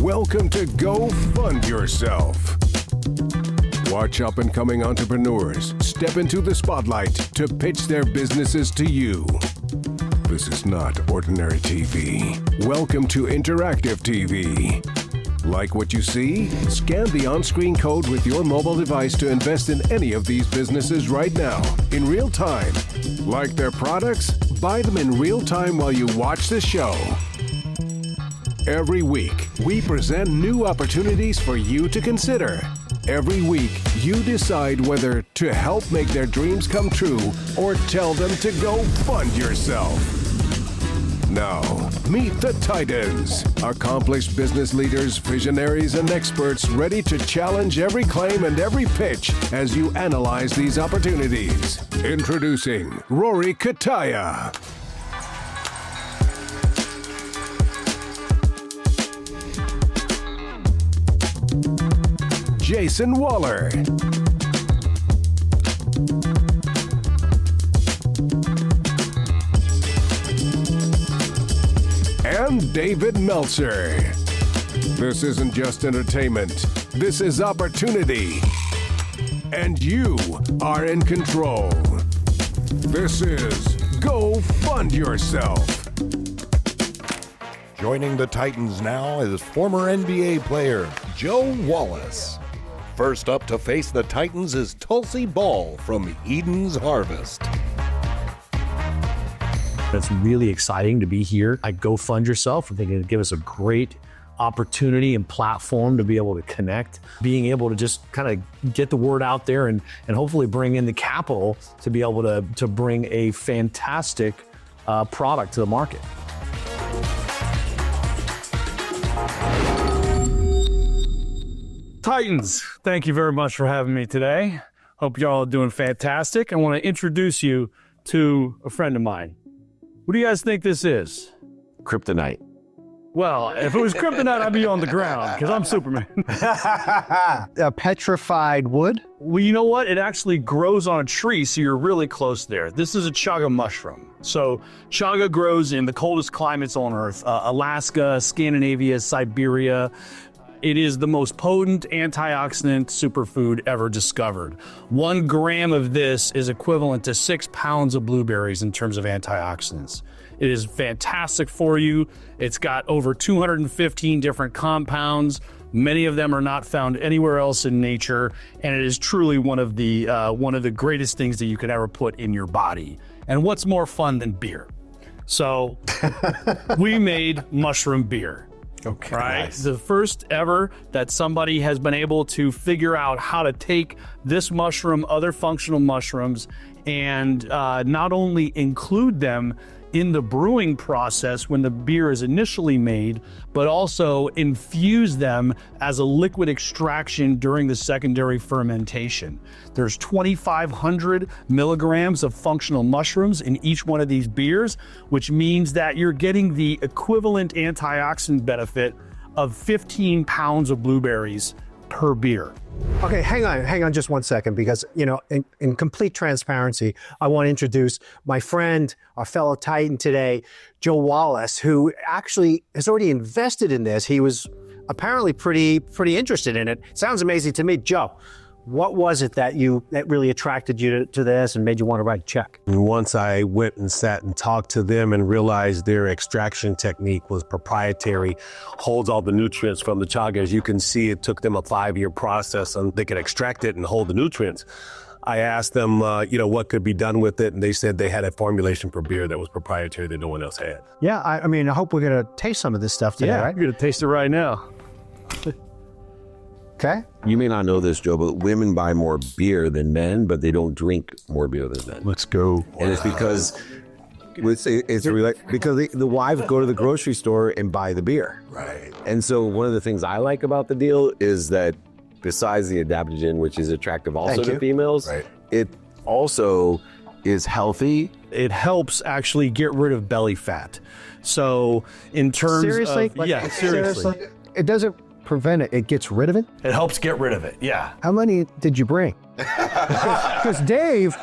Welcome to Go Fund Yourself. Watch up-and-coming entrepreneurs step into the spotlight to pitch their businesses to you. This is not ordinary TV. Welcome to interactive TV. Like what you see? Scan the on-screen code with your mobile device to invest in any of these businesses right now, in real time. Like their products? Buy them in real time while you watch the show. Every week, we present new opportunities for you to consider. Every week, you decide whether to help make their dreams come true or tell them to go fund yourself. Now, meet the Titans, accomplished business leaders, visionaries, and experts ready to challenge every claim and every pitch as you analyze these opportunities. Introducing Rory Kataya. Jason Waller. And David Meltzer. This isn't just entertainment. This is opportunity. And you are in control. This is Go Fund Yourself. Joining the Titans now is former NBA player Joe Wallace. First up to face the Titans is Tulsi Ball from Eden's Harvest. It's really exciting to be here at Go Fund Yourself. I think it'll give us a great opportunity and platform to be able to connect, being able to just kind of get the word out there and hopefully bring in the capital to be able to bring a fantastic product to the market. Titans, thank you very much for having me today. Hope y'all are doing fantastic. I want to introduce you to a friend of mine. What do you guys think this is? Kryptonite. Well, if it was kryptonite, I'd be on the ground because I'm Superman. Petrified wood? Well, you know what? It actually grows on a tree, so you're really close there. This is a chaga mushroom. So chaga grows in the coldest climates on Earth, Alaska, Scandinavia, Siberia. It is the most potent antioxidant superfood ever discovered. 1 gram of this is equivalent to 6 pounds of blueberries in terms of antioxidants. It is fantastic for you. It's got over 215 different compounds. Many of them are not found anywhere else in nature, and it is truly one of the greatest things that you could ever put in your body. And what's more fun than beer? So we made mushroom beer. Okay. Right? Nice. The first ever that somebody has been able to figure out how to take this mushroom, other functional mushrooms, and not only include them in the brewing process when the beer is initially made, but also infuse them as a liquid extraction during the secondary fermentation. There's 2,500 milligrams of functional mushrooms in each one of these beers, which means that you're getting the equivalent antioxidant benefit of 15 pounds of blueberries per beer. Okay, hang on just 1 second, because, you know, in complete transparency, I want to introduce my friend, our fellow Titan today, Joe Wallace, who actually has already invested in this. He was apparently pretty interested in it. Sounds amazing to me. Joe, what was it that really attracted you to this and made you want to write a check? Once I went and sat and talked to them and realized their extraction technique was proprietary, holds all the nutrients from the chaga. As you can see, it took them a 5-year process and they could extract it and hold the nutrients. I asked them, what could be done with it, and they said they had a formulation for beer that was proprietary that no one else had. Yeah, I mean, I hope we're going to taste some of this stuff today, right? You're gonna taste it right now. Okay. You may not know this, Joe, but women buy more beer than men, but they don't drink more beer than men. Let's go. And it's because the wives go to the grocery store and buy the beer. Right. And so one of the things I like about the deal is that besides the adaptogen, which is attractive also to females, right, it also is healthy. It helps actually get rid of belly fat. So in terms Seriously? of, seriously. It doesn't prevent it, it gets rid of it? It helps get rid of it, yeah. How many did you bring? Because Dave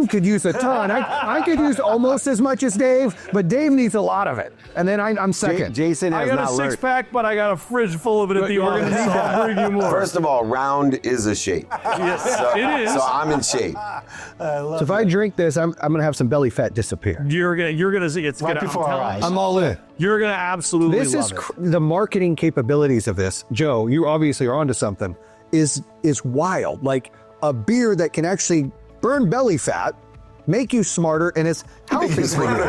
could use a ton. I could use almost as much as Dave, but Dave needs a lot of it. And then I'm second. Jason I has got not a learned. six-pack, but I got a fridge full of it at the office. So I'll bring you more. First of all, round is a shape. Yes, So, it is. so I'm in shape. So if I drink this, I'm gonna have some belly fat disappear. You're gonna see it's Right gonna. before I'm our telling eyes. you, I'm all in. You're gonna absolutely This love is it. the marketing capabilities of this. Joe, you obviously are onto something. Is wild. Like a beer that can actually burn belly fat, make you smarter, and it's healthy for you.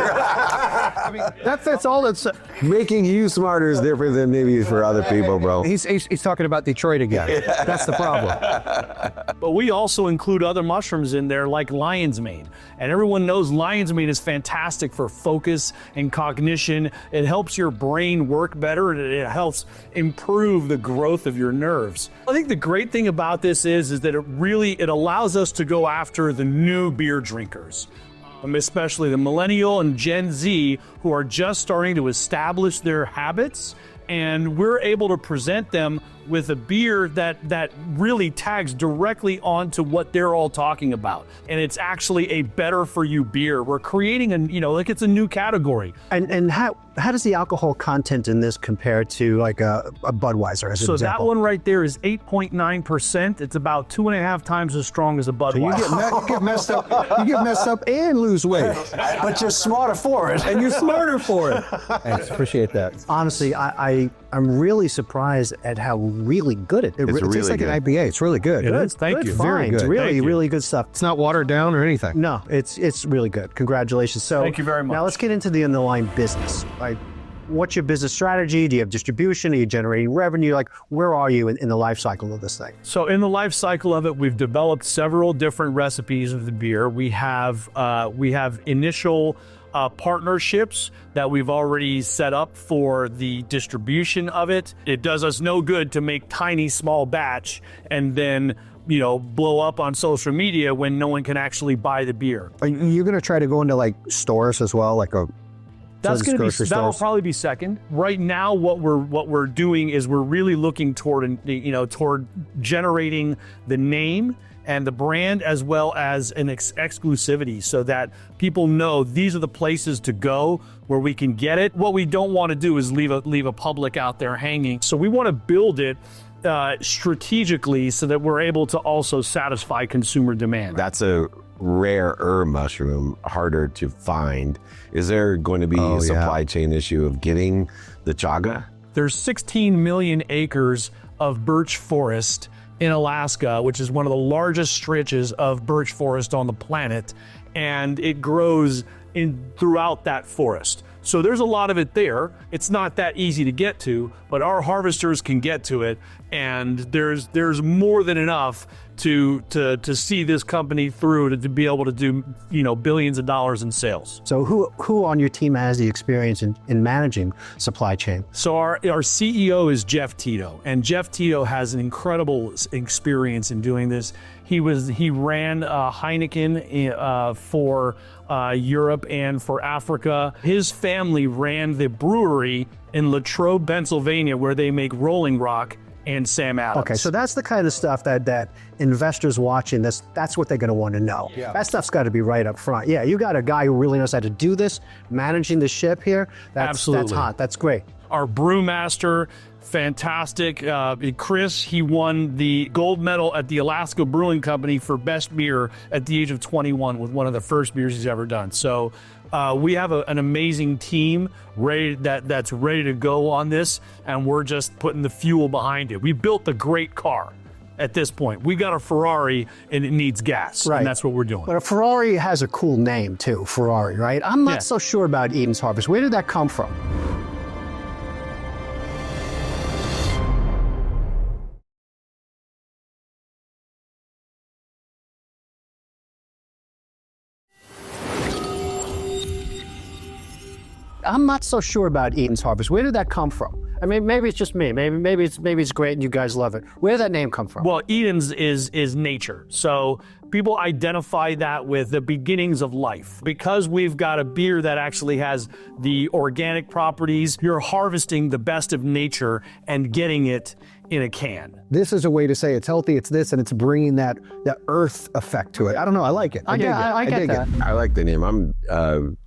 I mean, that's all it's. Making you smarter is different than maybe for other people, bro. He's talking about Detroit again. That's the problem. But we also include other mushrooms in there like lion's mane. And everyone knows lion's mane is fantastic for focus and cognition. It helps your brain work better and it helps improve the growth of your nerves. I think the great thing about this is that it allows us to go after the new beer drinkers. Especially the millennial and Gen Z who are just starting to establish their habits, and we're able to present them with a beer that really tags directly onto what they're all talking about. And it's actually a better for you beer. We're creating it's a new category. And how does the alcohol content in this compare to like a Budweiser as an So example? that one right there is 8.9%. It's about 2.5 times as strong as a Budweiser. You get messed up. You get messed up and lose weight. But you're smarter for it. And you're smarter for it. Thanks, appreciate that. Honestly, I'm really surprised at how really good it tastes really like good. an IPA. It's really good. It is. Thank Good you. find. Very good. Really, Thank you. really good stuff. It's not watered down or anything. No, it's really good. Congratulations. So Thank you very much. Now let's get into the underlying business. Like, what's your business strategy? Do you have distribution? Are you generating revenue? Like, where are you in the life cycle of this thing? So in the life cycle of it, we've developed several different recipes of the beer. We have initial partnerships that we've already set up for the distribution of it. It does us no good to make tiny, small batch and then blow up on social media when no one can actually buy the beer. Are you going to try to go into like stores as well, like That'll probably be second. Right now, what we're doing is we're really looking toward generating the name and the brand as well as an exclusivity so that people know these are the places to go where we can get it. What we don't want to do is leave a public out there hanging. So we want to build it strategically so that we're able to also satisfy consumer demand. That's a rarer mushroom, harder to find. Is there going to be a supply chain issue of getting the chaga? There's 16 million acres of birch forest in Alaska, which is one of the largest stretches of birch forest on the planet, and it grows throughout that forest. So there's a lot of it there. It's not that easy to get to, but our harvesters can get to it, and there's more than enough to see this company through to be able to do billions of dollars in sales. So who on your team has the experience in managing supply chain? So our CEO is Jeff Tito, and Jeff Tito has an incredible experience in doing this. He ran Heineken for Europe and for Africa. His family ran the brewery in Latrobe, Pennsylvania, where they make Rolling Rock and Sam Adams. Okay, so that's the kind of stuff that investors watching this, that's what they're going to want to know. Yeah. That stuff's got to be right up front. Yeah, you got a guy who really knows how to do this, managing the ship here. That's hot. That's great. Our brewmaster, fantastic. Chris, he won the gold medal at the Alaska Brewing Company for best beer at the age of 21 with one of the first beers he's ever done. So we have an amazing team that's ready to go on this, and we're just putting the fuel behind it. We built a great car. At this point, we got a Ferrari and it needs gas, right. And that's what we're doing. But a Ferrari has a cool name too, Ferrari, right? I'm not so sure about Eden's Harvest. Where did that come from? I'm not so sure about Eden's Harvest. Where did that come from? I mean, maybe it's just me. Maybe it's great and you guys love it. Where did that name come from? Well, Eden's is nature. So people identify that with the beginnings of life. Because we've got a beer that actually has the organic properties, you're harvesting the best of nature and getting it in a can. This is a way to say it's healthy, it's this, and it's bringing that earth effect to it. I don't know, I like it. I dig it. I like the name. I'm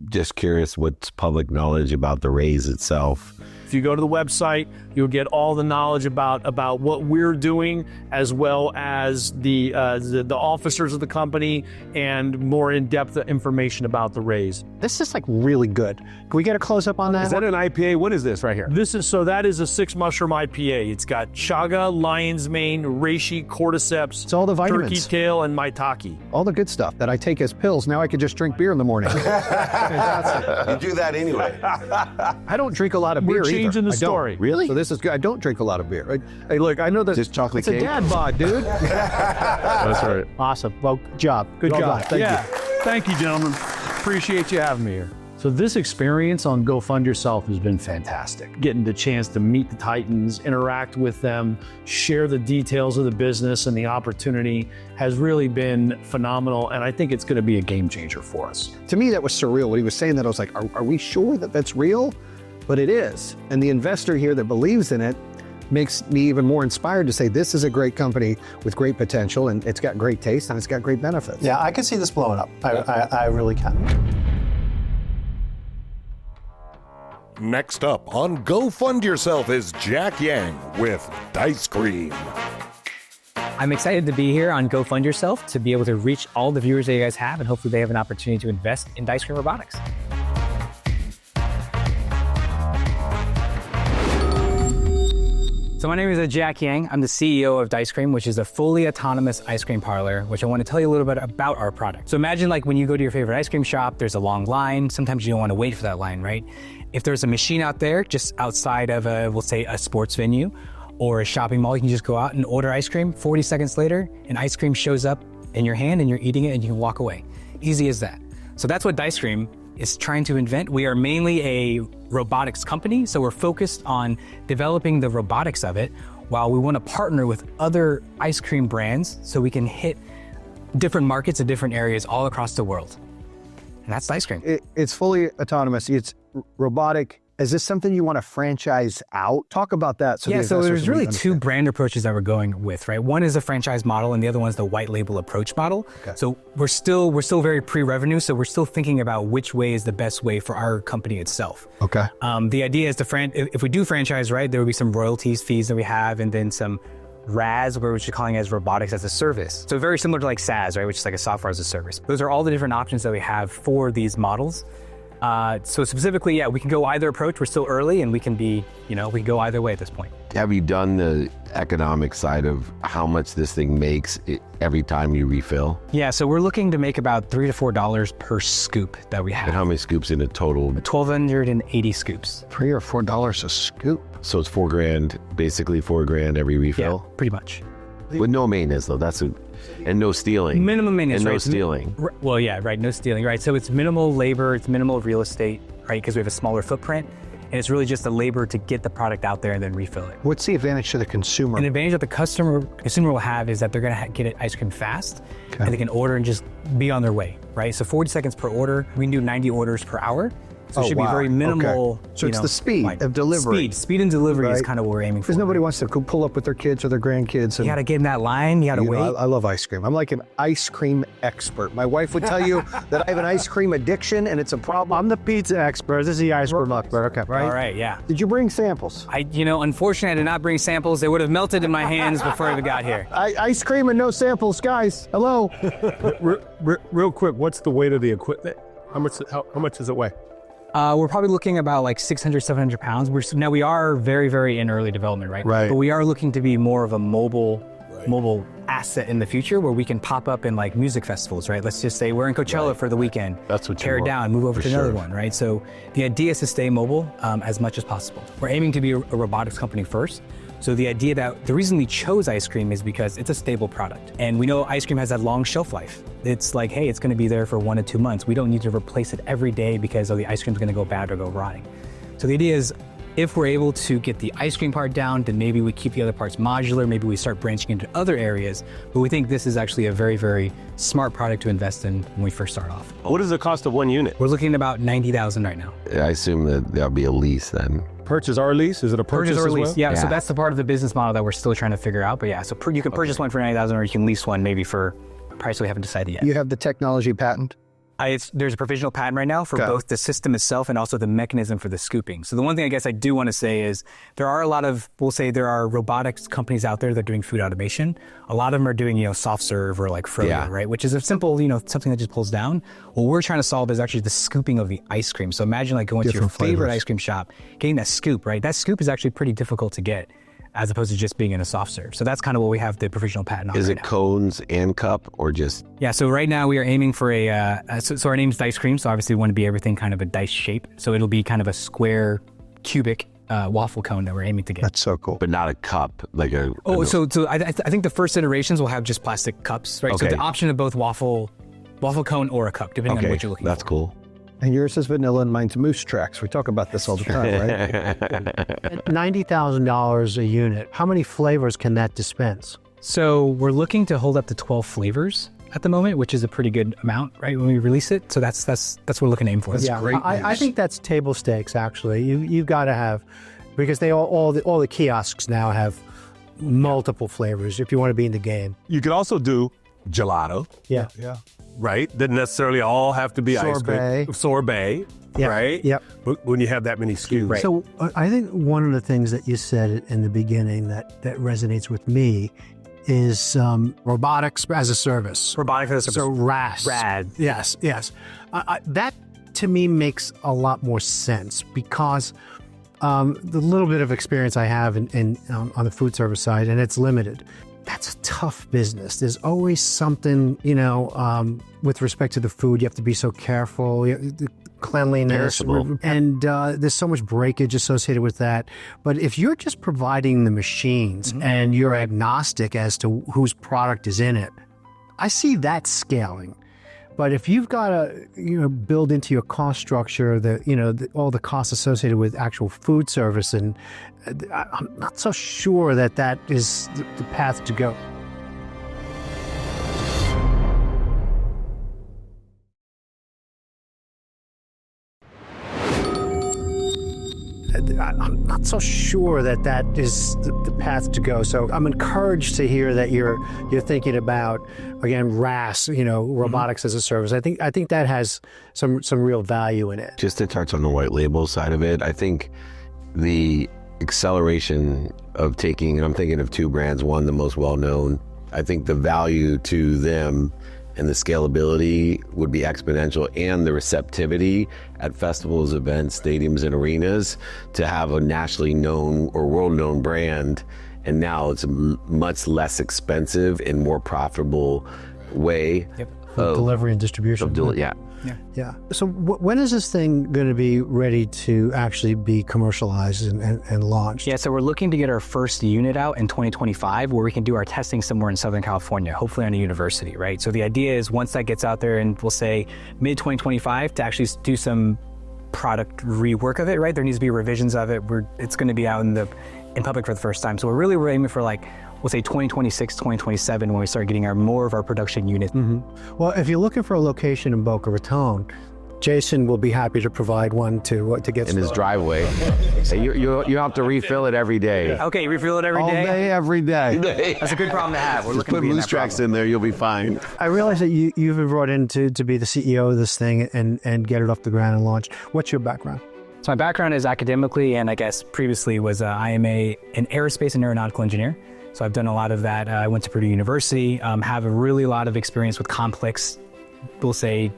just curious what's public knowledge about the raise itself. If you go to the website, you'll get all the knowledge about what we're doing, as well as the officers of the company and more in-depth information about the raise. This is like really good. Can we get a close-up on that? Is that an IPA? What is this right here? That is a 6 mushroom IPA. It's got chaga, lion's mane, reishi, cordyceps, It's all the vitamins. turkey tail, and maitake. All the good stuff that I take as pills. Now I could just drink beer in the morning. You do that anyway. I don't drink a lot of beer either. Changing the I don't. story. Really? So this is good. I don't drink a lot of beer. Hey, look, I know that Just chocolate it's cake? a dad bod, dude. That's right. Awesome. Well, good job. Good Well job. done. Thank Yeah. you. Thank you, gentlemen. Appreciate you having me here. So this experience on Go Fund Yourself has been fantastic. Getting the chance to meet the Titans, interact with them, share the details of the business and the opportunity has really been phenomenal. And I think it's going to be a game changer for us. To me, that was surreal. When he was saying that, I was like, are we sure that that's real? But it is. And the investor here that believes in it makes me even more inspired to say this is a great company with great potential, and it's got great taste and it's got great benefits. Yeah, I can see this blowing up. I really can. Next up on Go Fund Yourself is Jack Yang with Dice Cream. I'm excited to be here on Go Fund Yourself to be able to reach all the viewers that you guys have, and hopefully they have an opportunity to invest in Dice Cream Robotics. So my name is Jack Yang. I'm the CEO of Dice Cream, which is a fully autonomous ice cream parlor, which I want to tell you a little bit about our product. So imagine like when you go to your favorite ice cream shop, there's a long line. Sometimes you don't want to wait for that line, right? If there's a machine out there just outside of we'll say a sports venue or a shopping mall, you can just go out and order ice cream. 40 seconds later, an ice cream shows up in your hand and you're eating it and you can walk away. Easy as that. So that's what Dice Cream is trying to invent. We are mainly a robotics company, so we're focused on developing the robotics of it, while we want to partner with other ice cream brands so we can hit different markets and different areas all across the world. And that's Dice Cream. It's fully autonomous. It's robotic. Is this something you want to franchise out? Talk about that. So there's really two brand approaches that we're going with, right? One is a franchise model, and the other one is the white label approach model. Okay. So we're still very pre-revenue, so we're still thinking about which way is the best way for our company itself. Okay. The idea is if we do franchise, right, there will be some royalties fees that we have, and then some RAS, which we're calling as robotics as a service. So very similar to like SaaS, right, which is like a software as a service. Those are all the different options that we have for these models. So specifically, yeah, we can go either approach. We're still early, and we can go either way at this point. Have you done the economic side of how much this thing makes every time you refill? Yeah, so we're looking to make about $3 to $4 per scoop that we have. And how many scoops in a total? 1,280 scoops. $3 or $4 a scoop. So it's $4,000, basically $4,000 every refill? Yeah, pretty much. With no maintenance though, and no stealing. Minimum maintenance, and no right? stealing. Well, yeah, right, no stealing, right? So it's minimal labor, it's minimal real estate, right? Because we have a smaller footprint, and it's really just the labor to get the product out there and then refill it. What's the advantage to the consumer? An advantage that the consumer will have is that they're gonna get it ice cream fast, and they can order and just be on their way, right? So 40 seconds per order, we can do 90 orders per hour. So it should be very minimal. Okay. So it's the speed of delivery. Speed and delivery is kind of what we're aiming for. Because nobody wants to pull up with their kids or their grandkids. You got to get in that line. You got to wait. I love ice cream. I'm like an ice cream expert. My wife would tell you that I have an ice cream addiction, and it's a problem. I'm the pizza expert. This is the ice cream expert. Okay. Right? All right. Yeah. Did you bring samples? Unfortunately, I did not bring samples. They would have melted in my hands before we got here. Ice cream and no samples, guys. Hello. Real quick, what's the weight of the equipment? How much does it weigh? We're probably looking about like 600, 700 pounds. We are very, very in early development, right? Right. But we are looking to be more of a mobile asset in the future, where we can pop up in like music festivals, right? Let's just say we're in Coachella for the weekend. That's what you tear it want, down, move over for to another sure. one, right? So the idea is to stay mobile as much as possible. We're aiming to be a robotics company first. So the reason we chose ice cream is because it's a stable product. And we know ice cream has that long shelf life. It's like, hey, it's gonna be there for 1 to 2 months. We don't need to replace it every day because the ice cream's gonna go bad or go rotting. So the idea is If we're able to get the ice cream part down, then maybe we keep the other parts modular, maybe we start branching into other areas. But we think this is actually a very, very smart product to invest in when we first start off. What is the cost of one unit? We're looking at about $90,000 right now. I assume that there'll be a lease then. Purchase or lease? Is it a purchase or as lease? well? Yeah, so that's the part of the business model that we're still trying to figure out. But yeah, so you can purchase one for $90,000 or you can lease one maybe for a price we haven't decided yet. You have the technology patent? There's a provisional patent right now for both the system itself and also the mechanism for the scooping. So the one thing I guess I do want to say is there are a lot of, we'll say there are robotics companies out there that are doing food automation. A lot of them are doing, soft serve or like froyo, right? Which is a simple, something that just pulls down. What we're trying to solve is actually the scooping of the ice cream. So imagine like going to your favorite ice cream shop, getting that scoop, right? That scoop is actually pretty difficult to get, as opposed to just being in a soft serve. So that's kind of what we have the provisional patent on. Is right it now. cones and cup or just? Yeah, so right now we are aiming for so our name's Dice Cream, so obviously we want to be everything kind of a dice shape. So it'll be kind of a square, cubic waffle cone that we're aiming to get. That's so cool. But not a cup, like a... So I think the first iterations will have just plastic cups, right? Okay. So the option of both waffle cone or a cup, depending on what you're looking for. That's cool. And yours is vanilla and mine's moose tracks. We talk about this all the time, right? At $90,000 a unit, how many flavors can that dispense? So we're looking to hold up to 12 flavors at the moment, which is a pretty good amount, right, when we release it. So that's what we're looking to aim for. Yeah, great I think that's table stakes, actually. You've got to have, because they all the kiosks now have multiple flavors if you want to be in the game. You could also do gelato. Yeah. Right? Doesn't necessarily all have to be ice cream. Sorbet, Yeah. right? Yep. But when you have that many SKUs. Right. So I think one of the things that you said in the beginning that resonates with me is robotics as a service. Robotic as a service. So RAS. RAD. Yes. That to me makes a lot more sense because the little bit of experience I have in on the food service side, and it's limited. That's a tough business. There's always something, with respect to the food. You have to be so careful. The cleanliness, and there's so much breakage associated with that. But if you're just providing the machines and you're agnostic as to whose product is in it, I see that scaling. But if you've got to, build into your cost structure all the costs associated with actual food service, and I'm not so sure that is the path to go. I'm not so sure that is the path to go. So I'm encouraged to hear that you're thinking about, again, RAS, robotics as a service. I think that has some real value in it. Just to touch on the white label side of it, I think the acceleration of taking, and I'm thinking of two brands, one the most well-known, I think the value to them and the scalability would be exponential, and the receptivity at festivals, events, stadiums, and arenas to have a nationally known or world-known brand. And now it's a much less expensive and more profitable way of delivery and distribution. Yeah. So when is this thing going to be ready to actually be commercialized and launched? Yeah, so we're looking to get our first unit out in 2025 where we can do our testing somewhere in Southern California, hopefully on a university, right? So the idea is once that gets out there and we'll say mid-2025 to actually do some product rework of it, right? There needs to be revisions of it. It's going to be out in public for the first time. So we're aiming for we'll say 2026, 2027 when we start getting more of our production units. Well, if you're looking for a location in Boca Raton, Jason will be happy to provide one to get in his driveway. You have to refill it every day. Okay, refill it every All day? day, every day. That's a good problem to have. We're Just looking put to be in loose that tracks problem. in there, you'll be fine. I realize that you've been brought in to be the CEO of this thing and get it off the ground and launched. What's your background? So my background is academically, and I guess previously was I am an aerospace and aeronautical engineer. So I've done a lot of that. I went to Purdue University, have a lot of experience with complex, we'll say,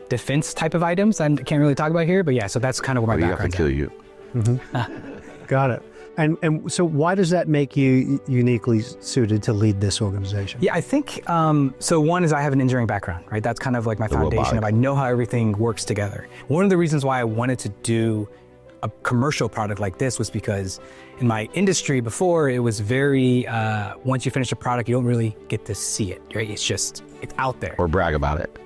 defense type of items. I can't really talk about here, but yeah, so that's kind of where my background is. You have to kill you. Got it. And so why does that make you uniquely suited to lead this organization? Yeah, I think, so one is I have an engineering background, right? That's kind of like my foundation of I know how everything works together. One of the reasons why I wanted to do a commercial product like this was because in my industry before, it was very, once you finish a product, you don't really get to see it, right? It's out there. Or brag about it.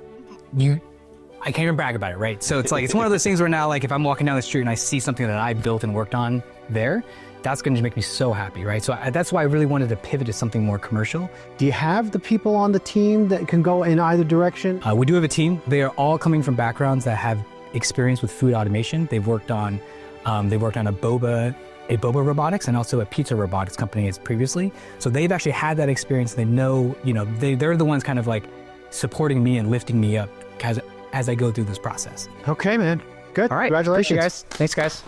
I can't even brag about it, right? So it's like, it's one of those things where now, like if I'm walking down the street and I see something that I built and worked on there, that's going to make me so happy, right? So that's why I really wanted to pivot to something more commercial. Do you have the people on the team that can go in either direction? We do have a team. They are all coming from backgrounds that have experience with food automation. They've worked on a boba robotics and also a pizza robotics company as previously. So they've actually had that experience. They know, they're the ones kind of like supporting me and lifting me up as I go through this process. Okay, man. Good. All right. Congratulations. Appreciate you guys. Thanks, guys.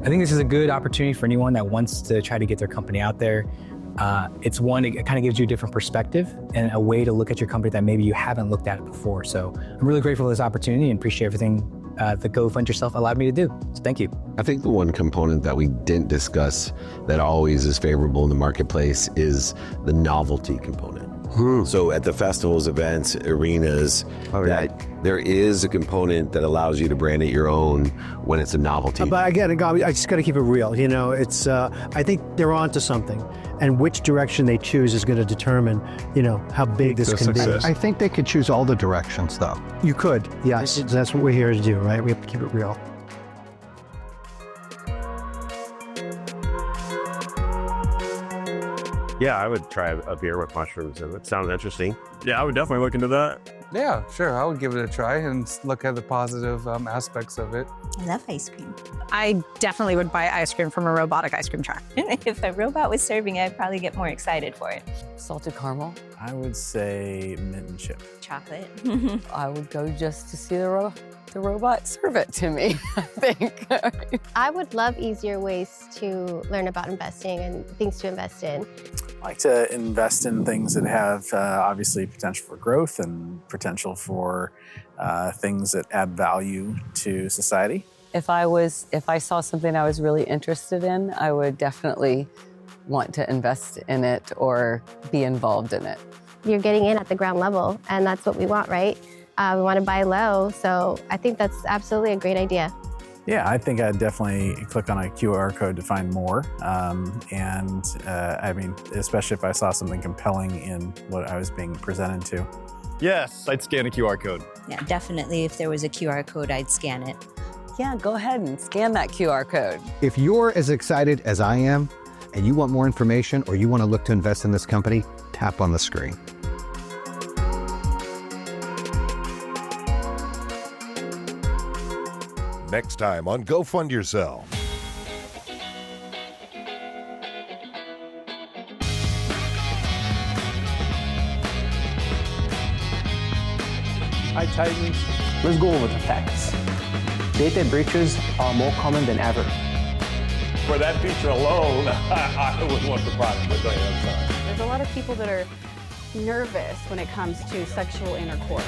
I think this is a good opportunity for anyone that wants to try to get their company out there. It's one, it kind of gives you a different perspective and a way to look at your company that maybe you haven't looked at it before. So I'm really grateful for this opportunity and appreciate everything that Go Fund Yourself allowed me to do. So thank you. I think the one component that we didn't discuss that always is favorable in the marketplace is the novelty component. So at the festivals, events, arenas, there is a component that allows you to brand it your own when it's a novelty. But again, I just got to keep it real. It's I think they're onto something, and which direction they choose is going to determine, how big this can be. I think they could choose all the directions, though. You could, yes. That's what we're here to do, right? We have to keep it real. Yeah, I would try a beer with mushrooms. It sounds interesting. Yeah, I would definitely look into that. Yeah, sure. I would give it a try and look at the positive aspects of it. I love ice cream. I definitely would buy ice cream from a robotic ice cream truck. If a robot was serving it, I'd probably get more excited for it. Salted caramel. I would say mint and chip. Chocolate. I would go just to see the robot serve it to me, I think. I would love easier ways to learn about investing and things to invest in. I like to invest in things that have obviously potential for growth and potential for things that add value to society. If I saw something I was really interested in, I would definitely want to invest in it or be involved in it. You're getting in at the ground level, and that's what we want, right? We want to buy low, so I think that's absolutely a great idea. Yeah, I think I'd definitely click on a QR code to find more. Especially if I saw something compelling in what I was being presented to. Yes, I'd scan a QR code. Yeah, definitely. If there was a QR code, I'd scan it. Yeah, go ahead and scan that QR code. If you're as excited as I am, and you want more information or you want to look to invest in this company, tap on the screen. Next time on Go Fund Yourself. Hi Titans, let's go over the facts. Data breaches are more common than ever. For that feature alone, I wouldn't want the product. But go ahead, I'm sorry. There's a lot of people that are nervous when it comes to sexual intercourse.